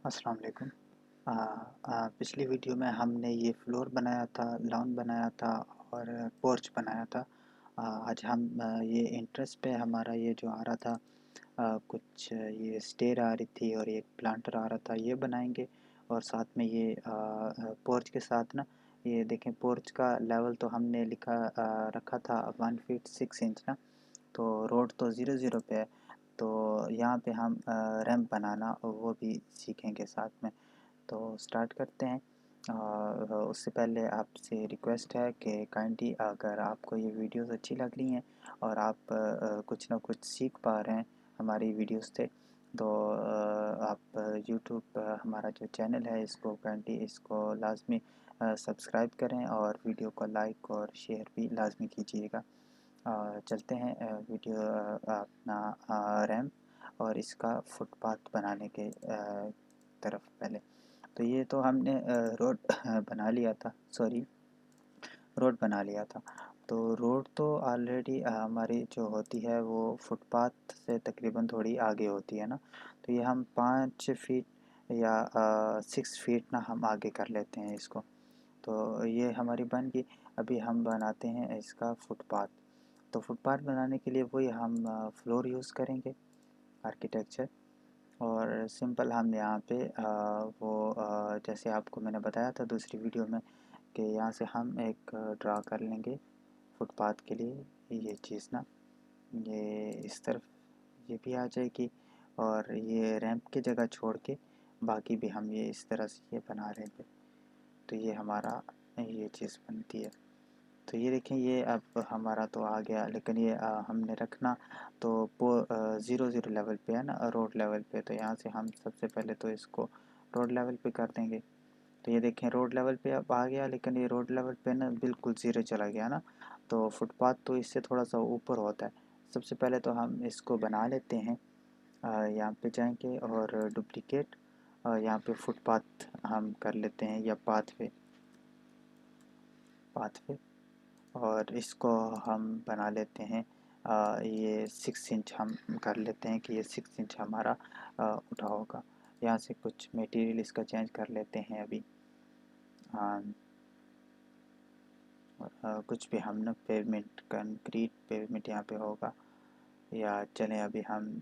अस्सलाम वालेकुम। पिछली वीडियो में हमने ये फ्लोर बनाया था, लॉन बनाया था और पोर्च बनाया था। आज हम ये एंट्रेंस पे हमारा ये जो आ रहा था, कुछ ये स्टेयर आ रही थी और एक प्लांटर आ रहा था, ये बनाएंगे। और साथ में ये पोर्च के साथ ना, ये देखें पोर्च का लेवल तो हमने रखा था 1 फीट 6 इंच ना। तो रोड तो 0 पे है, तो यहाँ पे हम रैंप बनाना वो भी सीखेंगे साथ में। तो स्टार्ट करते हैं। उससे पहले आपसे रिक्वेस्ट है कि काइंडली अगर आपको ये वीडियोस अच्छी लग रही हैं और आप कुछ ना कुछ सीख पा रहे हैं हमारी वीडियोस से, तो आप यूट्यूब हमारा जो चैनल है इसको काइंडली इसको लाजमी सब्सक्राइब करें और वीडियो को लाइक और शेयर भी लाजमी कीजिएगा। चलते हैं वीडियो अपना रैंप और इसका फुटपाथ बनाने के तरफ पहले। तो ये तो हमने रोड बना लिया था, सॉरी, रोड बना लिया था। तो रोड तो ऑलरेडी हमारी जो होती है वो फुटपाथ से तकरीबन थोड़ी आगे होती है ना। तो ये हम 5 फीट या 6 फीट ना हम आगे कर लेते हैं इसको। तो ये हमारी बन गई। अभी हम बनाते हैं इसका फुटपाथ। तो फुटपाथ बनाने के लिए वही हम फ्लोर यूज़ करेंगे, आर्किटेक्चर। और सिंपल हम यहाँ पे वो जैसे आपको मैंने बताया था दूसरी वीडियो में कि यहाँ से हम एक ड्रा कर लेंगे फुटपाथ के लिए। ये चीज़ ना, ये इस तरफ ये भी आ जाएगी और ये रैंप की जगह छोड़ के बाकी भी हम ये इस तरह से ये बना लेंगे। तो ये हमारा ये चीज़ बनती है। तो ये देखें, ये अब हमारा तो आ गया, लेकिन ये हमने रखना तो ज़ीरो ज़ीरो लेवल पे है ना, रोड लेवल पे। तो यहाँ से हम सबसे पहले तो इसको रोड लेवल पे कर देंगे। तो ये देखें रोड लेवल पे अब आ गया, लेकिन ये रोड लेवल पे ना बिल्कुल ज़ीरो चला गया ना। तो फुटपाथ तो इससे थोड़ा सा ऊपर होता है। सबसे पहले तो हम इसको बना लेते हैं। यहाँ पे जाएंगे और डुप्लिकेट, यहाँ पे फुटपाथ हम कर लेते हैं या पाथ वे। और इसको हम बना लेते हैं, ये 6 इंच हम कर लेते हैं कि ये 6 इंच हमारा उठा होगा। यहाँ से कुछ मटेरियल इसका चेंज कर लेते हैं अभी। कुछ भी हम ना पेवमेंट, कंक्रीट पेवमेंट यहाँ पे होगा, या चलें अभी हम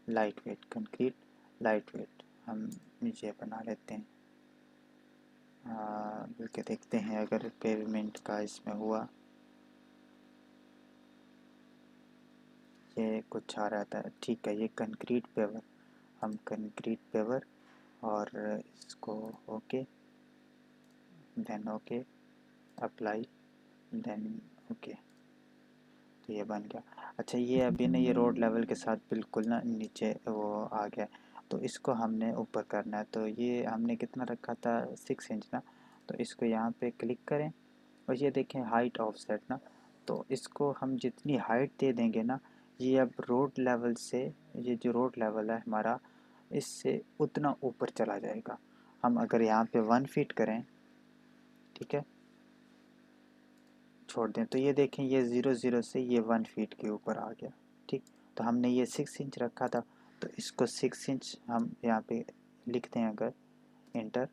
light weight concrete, light weight हम ये बना लेते हैं। बल्कि देखते हैं अगर पेवमेंट का इसमें हुआ, ये कुछ आ रहा था। ठीक है, ये कंक्रीट पेवर, हम कंक्रीट पेवर और इसको okay, then okay, apply, then okay. तो ये बन गया। अच्छा, ये अभी ना ये रोड लेवल के साथ बिल्कुल ना नीचे वो आ गया। तो इसको हमने ऊपर करना है। तो ये हमने कितना रखा था, 6 इंच ना। तो इसको यहाँ पे क्लिक करें और ये देखें हाइट ऑफसेट ना। तो इसको हम जितनी हाइट दे देंगे ना, ये अब रोड लेवल से, ये जो रोड लेवल है हमारा, इससे उतना ऊपर चला जाएगा। हम अगर यहाँ पे 1 फीट करें, ठीक है, छोड़ दें, तो ये देखें ये 0 0 से ये 1 फीट के ऊपर आ गया। ठीक, तो हमने ये 6 इंच रखा था, तो इसको 6 इंच हम यहाँ पे लिखते हैं अगर इंटर।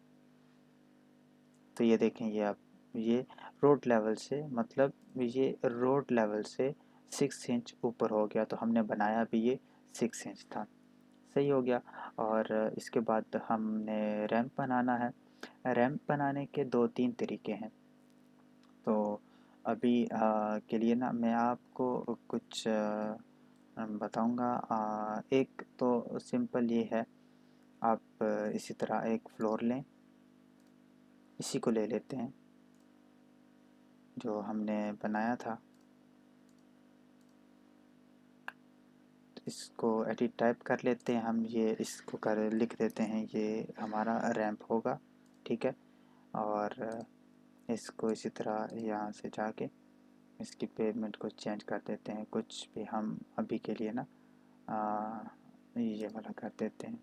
तो ये देखें ये अब ये रोड लेवल से, मतलब ये रोड लेवल से 6 इंच ऊपर हो गया। तो हमने बनाया भी ये 6 इंच था, सही हो गया। और इसके बाद हमने रैंप बनाना है। रैंप बनाने के 2 3 तरीके हैं। तो अभी के लिए ना मैं आपको कुछ बताऊंगा। एक तो सिंपल ये है, आप इसी तरह एक फ्लोर लें, इसी को ले लेते हैं जो हमने बनाया था। इसको एडिट टाइप कर लेते हैं हम, ये इसको कर लिख देते हैं ये हमारा रैंप होगा, ठीक है। और इसको इसी तरह यहाँ से जाके इसकी पेमेंट को चेंज कर देते हैं। कुछ भी हम अभी के लिए ना ये वाला कर देते हैं,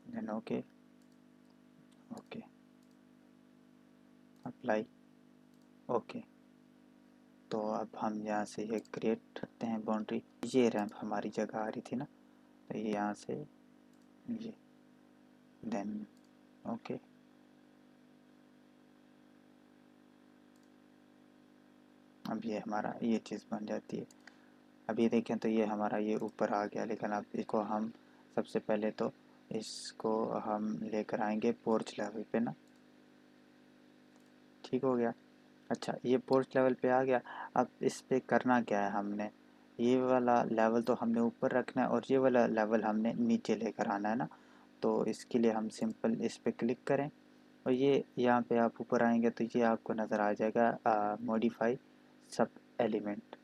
then okay, okay, apply, okay. तो अब हम यहाँ से ये क्रिएट करते हैं बाउंड्री। ये रैंप हमारी जगह आ रही थी ना, तो ये यहाँ से ये देन ओके। अब ये हमारा ये चीज़ बन जाती है। अब ये देखें तो ये हमारा ये ऊपर आ गया, लेकिन अब इसको हम सबसे पहले तो इसको हम लेकर आएंगे पोर्च लेवल पे ना। ठीक हो गया। अच्छा, ये पोर्च लेवल पे आ गया। अब इस पे करना क्या है, हमने ये वाला लेवल तो हमने ऊपर रखना है और ये वाला लेवल हमने नीचे लेकर आना है ना। तो इसके लिए हम सिंपल इस पे क्लिक करें और ये यहाँ पे आप ऊपर आएंगे तो ये आपको नज़र आ जाएगा मॉडिफाई सब एलिमेंट।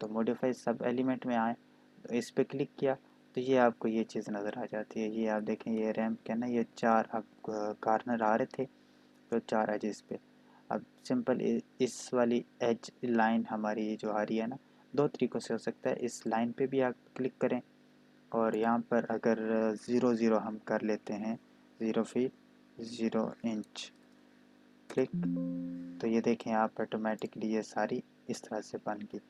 तो मॉडिफाई सब एलिमेंट में आए तो इस पे क्लिक किया तो ये आपको ये चीज़ नज़र आ जाती है। ये आप देखें, ये रैम्प के ना ये 4 अब कार्नर आ रहे थे, तो 4 एजेस पे। अब सिंपल इस वाली एज लाइन हमारी ये जो आ रही है ना, 2 तरीक़ों से हो सकता है। इस लाइन पे भी आप क्लिक करें और यहाँ पर अगर 0 0 हम कर लेते हैं, 0 फीट 0 इंच क्लिक, तो ये देखें आप ऑटोमेटिकली ये सारी इस तरह से बन गई।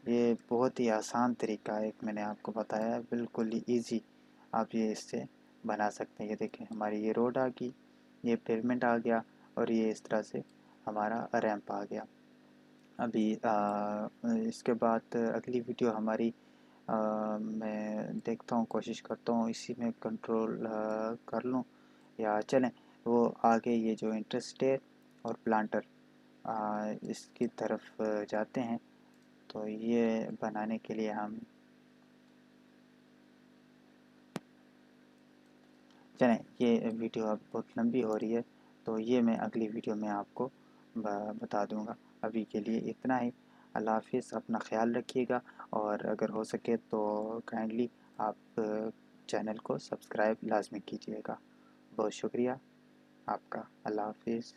ये बहुत ही आसान तरीका है, एक मैंने आपको बताया है, बिल्कुल ही ईजी आप ये इससे बना सकते हैं। ये देखें हमारी ये रोड आ गई, ये पेवमेंट आ गया और ये इस तरह से हमारा रैंप आ गया। अभी इसके बाद अगली वीडियो हमारी मैं देखता हूँ, कोशिश करता हूँ इसी में कंट्रोल कर लूँ या चलें वो आगे ये जो इंटरस्टेट और प्लांटर इसकी तरफ जाते हैं। तो ये बनाने के लिए हम चलें, ये वीडियो अब बहुत लंबी हो रही है तो ये मैं अगली वीडियो में आपको बता दूंगा। अभी के लिए इतना ही। अल्लाह हाफिज़, अपना ख्याल रखिएगा और अगर हो सके तो काइंडली आप चैनल को सब्सक्राइब लाजमी कीजिएगा। बहुत शुक्रिया आपका। अल्लाह हाफिज़।